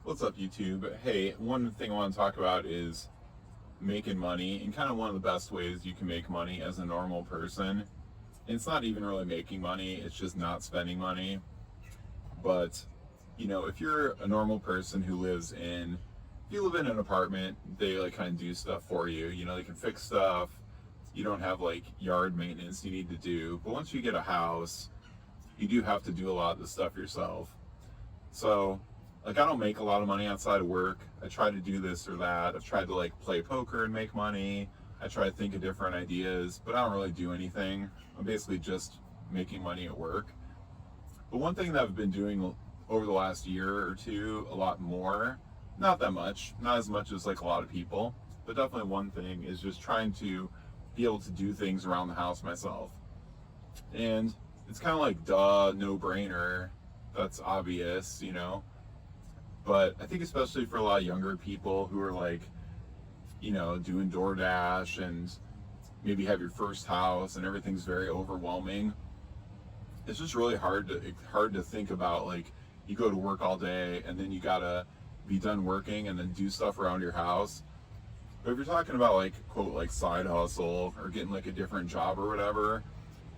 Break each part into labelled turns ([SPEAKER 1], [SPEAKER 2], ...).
[SPEAKER 1] What's up, YouTube? Hey, one thing I want to talk about is making money, and kind of one of the best ways you can make money as a normal person. And it's not even really making money, it's just not spending money. But, if you're a normal person who if you live in an apartment, they like kind of do stuff for you. They can fix stuff. You don't have like yard maintenance you need to do. But once you get a house, you do have to do a lot of the stuff yourself. So, like, I don't make a lot of money outside of work. I try to do this or that. I've tried to like play poker and make money. I try to think of different ideas, but I don't really do anything. I'm basically just making money at work. But one thing that I've been doing over the last year or two, a lot more, not that much, not as much as like a lot of people, but definitely one thing is just trying to be able to do things around the house myself. And it's kind of like, duh, no brainer. That's obvious. But I think especially for a lot of younger people who are like, doing DoorDash and maybe have your first house and everything's very overwhelming. It's just really hard to think about, like, you go to work all day and then you gotta be done working and then do stuff around your house. But if you're talking about like, quote, like side hustle or getting like a different job or whatever,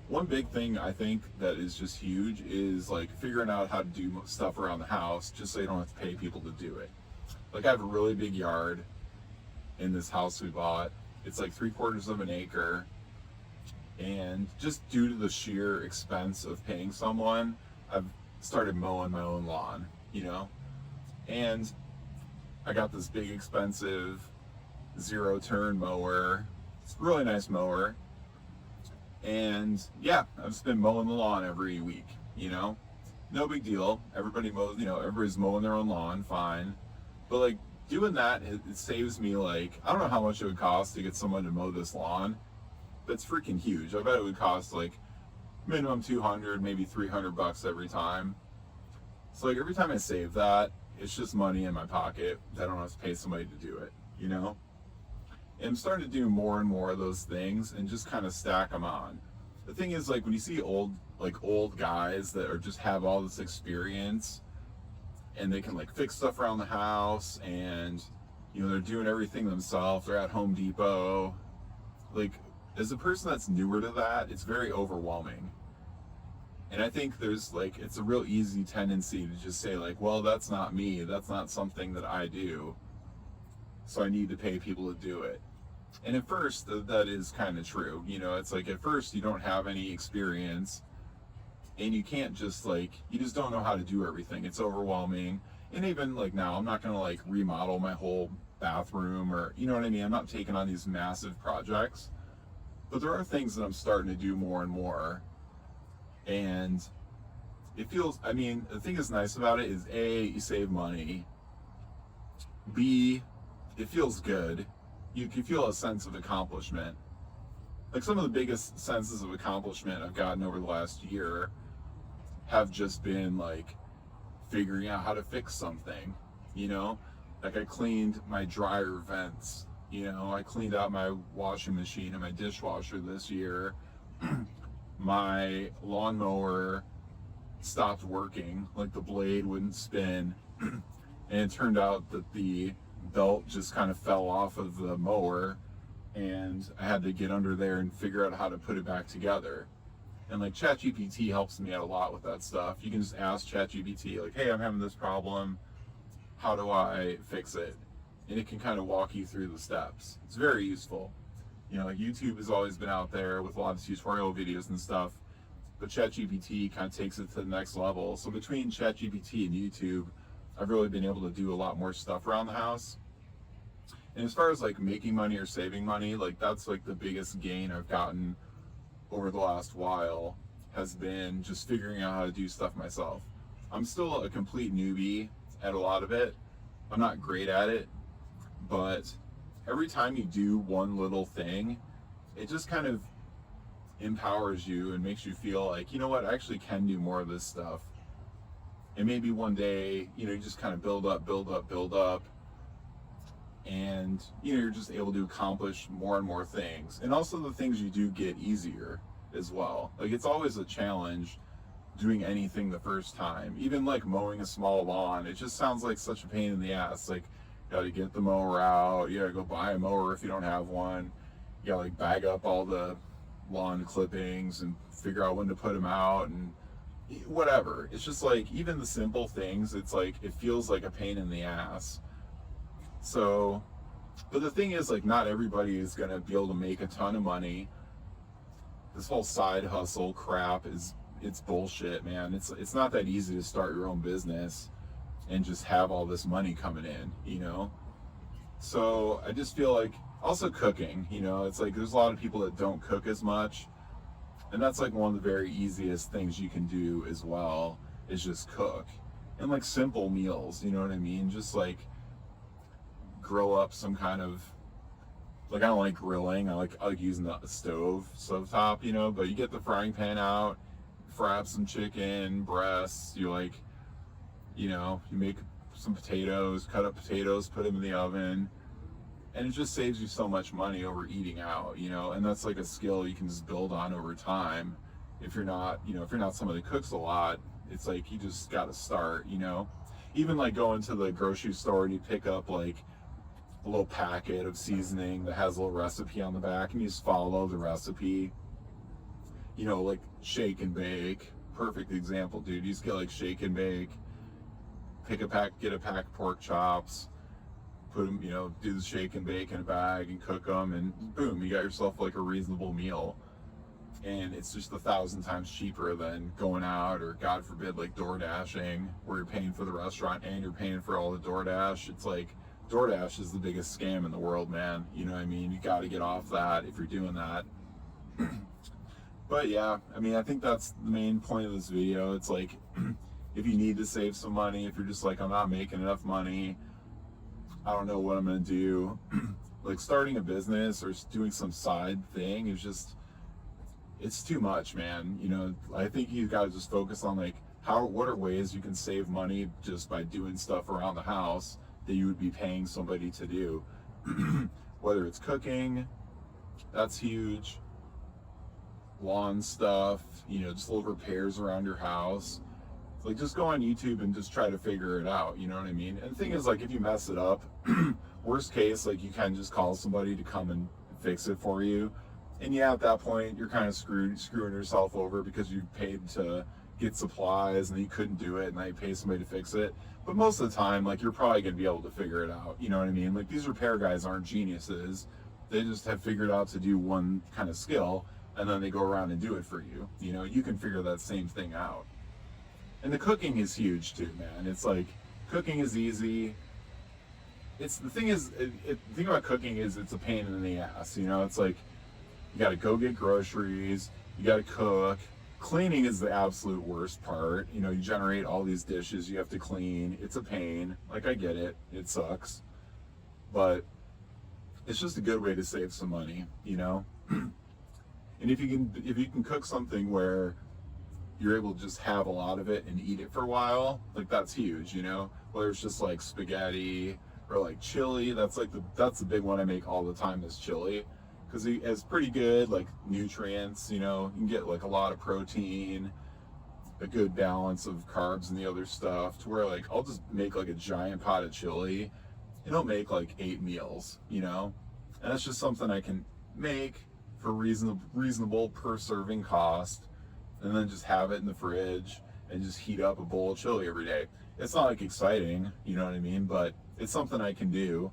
[SPEAKER 1] one big thing I think that is just huge is like figuring out how to do stuff around the house just so you don't have to pay people to do it. Like, I have a really big yard in this house we bought. It's like 3/4 of an acre. And just due to the sheer expense of paying someone, I've started mowing my own lawn. And I got this big expensive zero turn mower. It's a really nice mower. And yeah, I've just been mowing the lawn every week. No big deal. Everybody mows, everybody's mowing their own lawn, fine. But like, doing that, it saves me, like, I don't know how much it would cost to get someone to mow this lawn. That's freaking huge. I bet it would cost like minimum 200, maybe $300 every time. So like, every time I save that, it's just money in my pocket that I don't have to pay somebody to do it. And I'm starting to do more and more of those things and just kind of stack them on. The thing is, like, when you see old guys that are just have all this experience and they can like fix stuff around the house, and they're doing everything themselves, they're at Home Depot, like, as a person that's newer to that, it's very overwhelming. And I think there's like, it's a real easy tendency to just say like, well, that's not me, that's not something that I do, so I need to pay people to do it. And at first, that is kind of true. It's like, at first you don't have any experience, and you can't just like, you just don't know how to do everything. It's overwhelming. And even like now, I'm not gonna like remodel my whole bathroom, or you know what I mean. I'm not taking on these massive projects, but there are things that I'm starting to do more and more. And it feels, I mean, the thing that's nice about it is, A, you save money. B, it feels good. You can feel a sense of accomplishment. Like, some of the biggest senses of accomplishment I've gotten over the last year have just been like figuring out how to fix something. Like, I cleaned my dryer vents. I cleaned out my washing machine and my dishwasher this year. My lawnmower stopped working, like the blade wouldn't spin. And it turned out that the belt just kind of fell off of the mower, and I had to get under there and figure out how to put it back together. And like, ChatGPT helps me out a lot with that stuff. You can just ask ChatGPT like, hey, I'm having this problem, how do I fix it? And it can kind of walk you through the steps. It's very useful. Like, YouTube has always been out there with a lot of tutorial videos and stuff, but ChatGPT kind of takes it to the next level. So between ChatGPT and YouTube, I've really been able to do a lot more stuff around the house. And as far as like making money or saving money, like, that's like the biggest gain I've gotten over the last while, has been just figuring out how to do stuff myself. I'm still a complete newbie at a lot of it. I'm not great at it, but every time you do one little thing, it just kind of empowers you and makes you feel like, you know what, I actually can do more of this stuff. And maybe one day, you just kind of build up, build up, build up, and you're just able to accomplish more and more things. And also, the things you do get easier as well. Like, it's always a challenge doing anything the first time. Even like mowing a small lawn, it just sounds like such a pain in the ass. Like, you gotta get the mower out, you gotta go buy a mower if you don't have one, you gotta like bag up all the lawn clippings and figure out when to put them out and whatever. It's just like, even the simple things, it's like, it feels like a pain in the ass. So, but the thing is, like, not everybody is gonna be able to make a ton of money. This whole side hustle crap it's bullshit, man. It's not that easy to start your own business and just have all this money coming in, you know? So I just feel like, also cooking, you know, it's like there's a lot of people that don't cook as much, and that's like one of the very easiest things you can do as well, is just cook. And like simple meals, you know what I mean? Just like grill up some kind of, like, I don't like grilling, I like using the stove top, you know, but you get the frying pan out, fry up some chicken breasts, you like, you know, you make some potatoes, cut up potatoes, put them in the oven, and it just saves you so much money over eating out, you know. And that's like a skill you can just build on over time. If you're not, you know, if you're not somebody that cooks a lot, it's like you just got to start, you know. Even like going to the grocery store and you pick up like a little packet of seasoning that has a little recipe on the back, and you just follow the recipe, you know, like shake and bake, perfect example, dude. You just get like shake and bake, get a pack of pork chops, put them, you know, do the shake and bake in a bag and cook them, and boom, you got yourself like a reasonable meal. And it's just 1,000 times cheaper than going out, or God forbid, like DoorDashing, where you're paying for the restaurant and you're paying for all the DoorDash. It's like, DoorDash is the biggest scam in the world, man. You know what I mean? You got to get off that if you're doing that. But yeah, I mean, I think that's the main point of this video. It's like, if you need to save some money, if you're just like, I'm not making enough money, I don't know what I'm gonna do, like starting a business or doing some side thing is just, it's too much, man. You know, I think you gotta just focus on like, what are ways you can save money just by doing stuff around the house that you would be paying somebody to do. Whether it's cooking, that's huge, lawn stuff, you know, just little repairs around your house. Like, just go on YouTube and just try to figure it out, you know what I mean? And the thing is, like, if you mess it up, worst case, like, you can just call somebody to come and fix it for you. And yeah, at that point, you're kind of screwing yourself over, because you paid to get supplies and you couldn't do it, and now you pay somebody to fix it. But most of the time, like, you're probably gonna be able to figure it out, you know what I mean? Like, these repair guys aren't geniuses. They just have figured out to do one kind of skill, and then they go around and do it for you. You know, you can figure that same thing out. And the cooking is huge too, man. It's like, cooking is easy. It's, the thing is, the thing about cooking is it's a pain in the ass, you know? It's like, you gotta go get groceries, you gotta cook. Cleaning is the absolute worst part. You know, you generate all these dishes you have to clean. It's a pain. Like, I get it. It sucks. But it's just a good way to save some money, you know? And if you can cook something where you're able to just have a lot of it and eat it for a while, like, that's huge, you know? Whether it's just like spaghetti or like chili, that's the big one I make all the time, is chili, because it has pretty good like nutrients, you know? You can get like a lot of protein, a good balance of carbs and the other stuff, to where like I'll just make like a giant pot of chili and it'll make like 8 meals, you know? And that's just something I can make for reasonable per serving cost, and then just have it in the fridge and just heat up a bowl of chili every day. It's not like exciting, you know what I mean? But it's something I can do,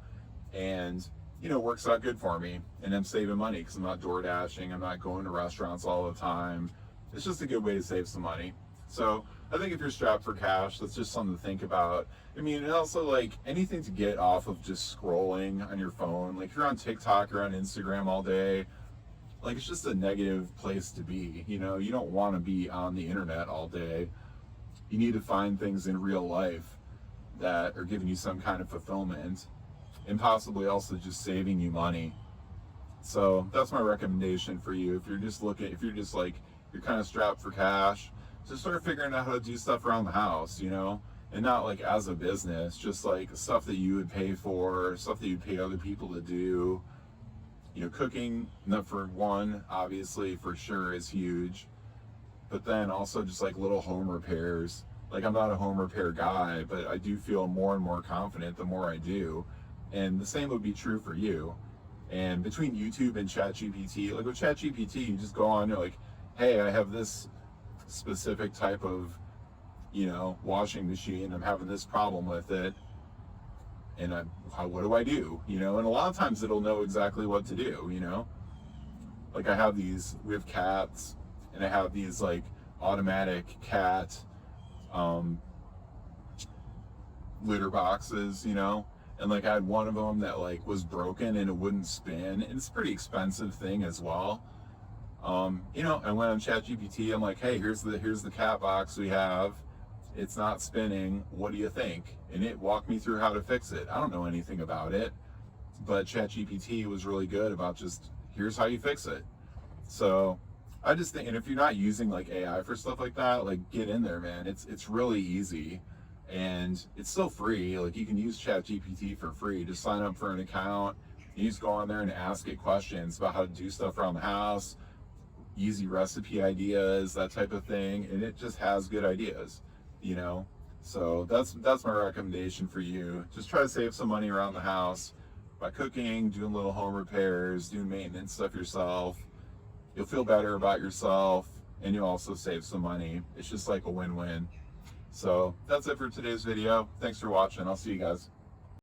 [SPEAKER 1] and, you know, works out good for me. And I'm saving money because I'm not DoorDashing, I'm not going to restaurants all the time. It's just a good way to save some money. So I think if you're strapped for cash, that's just something to think about. I mean, and also like anything to get off of just scrolling on your phone. Like, if you're on TikTok or on Instagram all day, like, it's just a negative place to be. You know, you don't want to be on the internet all day. You need to find things in real life that are giving you some kind of fulfillment, and possibly also just saving you money. So that's my recommendation for you. If you're just like, you're kind of strapped for cash, just start figuring out how to do stuff around the house, you know? And not like as a business, just like stuff that you would pay for, stuff that you'd pay other people to do. You know, cooking, for one, obviously, for sure, is huge. but then also just like little home repairs. Like, I'm not a home repair guy, but I do feel more and more confident the more I do. And the same would be true for you. And between YouTube and ChatGPT, like with ChatGPT, you just go on, you're like, hey, I have this specific type of, washing machine. I'm having this problem with it. And what do I do? And a lot of times it'll know exactly what to do. Like we have cats, and I have these like automatic cat litter boxes, and like I had one of them that like was broken and it wouldn't spin, and it's a pretty expensive thing as well. I went on ChatGPT. I'm like, hey, here's the cat box we have. It's not spinning. What do you think? And it walked me through how to fix it. I don't know anything about it, but ChatGPT was really good about just, here's how you fix it. So I just think, and if you're not using like AI for stuff like that, like get in there, man. It's really easy, and it's still free. Like you can use ChatGPT for free. Just sign up for an account. You just go on there and ask it questions about how to do stuff around the house, easy recipe ideas, that type of thing, and it just has good ideas. So that's my recommendation for you. Just try to save some money around the house by cooking, doing little home repairs, doing maintenance stuff yourself. You'll feel better about yourself, and you'll also save some money. It's just like a win-win. So that's it for today's video. Thanks for watching. I'll see you guys.